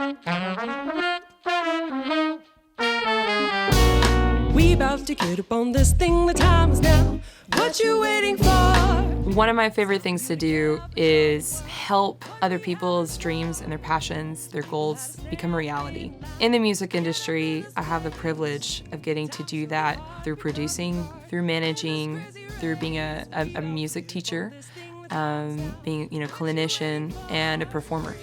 We about to get up on this thing, the time is now. What you waiting for? One of my favorite things to do is help other people's dreams and their passions, their goals become a reality. In the music industry, I have the privilege of getting to do that through producing, through managing, through being a music teacher, being clinician, and a performer.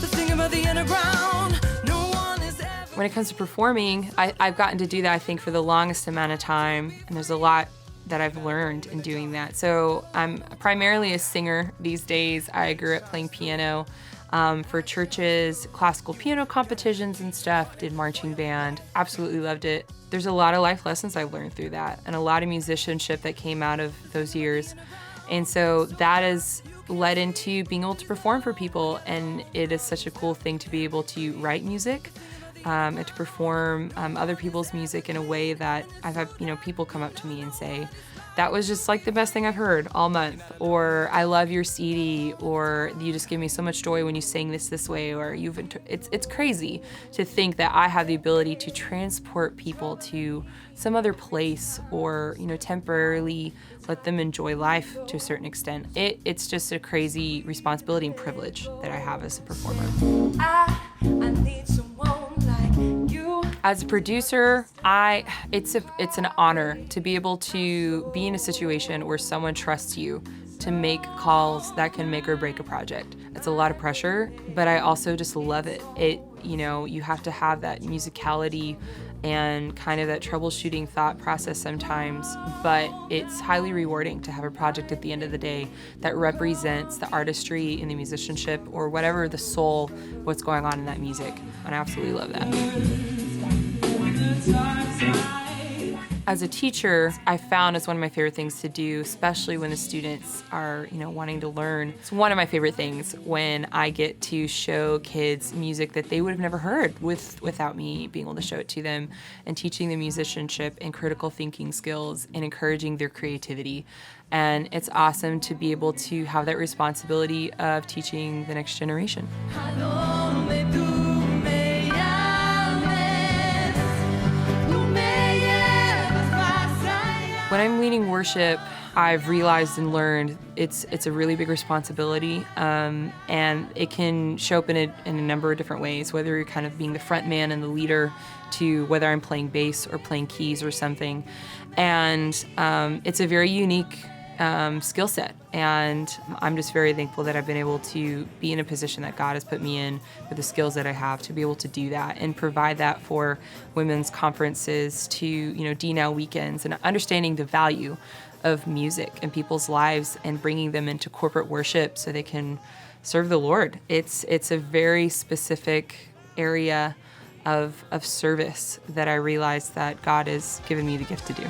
The thing about the underground, no one is ever. When it comes to performing, I've gotten to do that, I think, for the longest amount of time, and there's a lot that I've learned in doing that. So I'm primarily a singer these days. I grew up playing piano for churches, classical piano competitions and stuff, did marching band, absolutely loved it. There's a lot of life lessons I've learned through that and a lot of musicianship that came out of those years. And so that has led into being able to perform for people, and it is such a cool thing to be able to write music and to perform other people's music in a way that I've had people come up to me and say, that was just like the best thing I've heard all month, or I love your CD, or you just give me so much joy when you sing this way, or it's crazy to think that I have the ability to transport people to some other place, or temporarily let them enjoy life to a certain extent. It's just a crazy responsibility and privilege that I have as a performer. I need someone like you. As a producer, it's an honor to be able to be in a situation where someone trusts you to make calls that can make or break a project. It's a lot of pressure, but I also just love it. You have to have that musicality and kind of that troubleshooting thought process sometimes, but it's highly rewarding to have a project at the end of the day that represents the artistry and the musicianship, or whatever the soul, what's going on in that music. And I absolutely love that. As a teacher, I found it's one of my favorite things to do, especially when the students are, wanting to learn. It's one of my favorite things when I get to show kids music that they would have never heard without me being able to show it to them, and teaching them musicianship and critical thinking skills and encouraging their creativity. And it's awesome to be able to have that responsibility of teaching the next generation. When I'm leading worship, I've realized and learned it's a really big responsibility, and it can show up in a number of different ways, whether you're kind of being the front man and the leader, to whether I'm playing bass or playing keys or something. And it's a very unique skill set, and I'm just very thankful that I've been able to be in a position that God has put me in with the skills that I have to be able to do that and provide that for women's conferences, to D-Now weekends, and understanding the value of music in people's lives and bringing them into corporate worship so they can serve the Lord. It's a very specific area of service that I realize that God has given me the gift to do.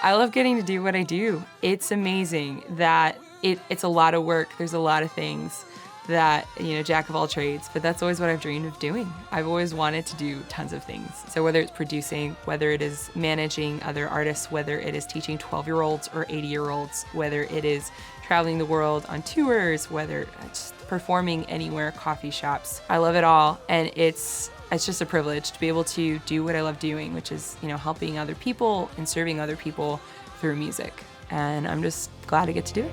I love getting to do what I do. It's amazing that it's a lot of work. There's a lot of things that, jack of all trades, but that's always what I've dreamed of doing. I've always wanted to do tons of things. So whether it's producing, whether it is managing other artists, whether it is teaching 12-year-olds or 80-year-olds, whether it is traveling the world on tours, whether it's performing anywhere, coffee shops, I love it all. And it's just a privilege to be able to do what I love doing, which is, helping other people and serving other people through music. And I'm just glad to get to do it.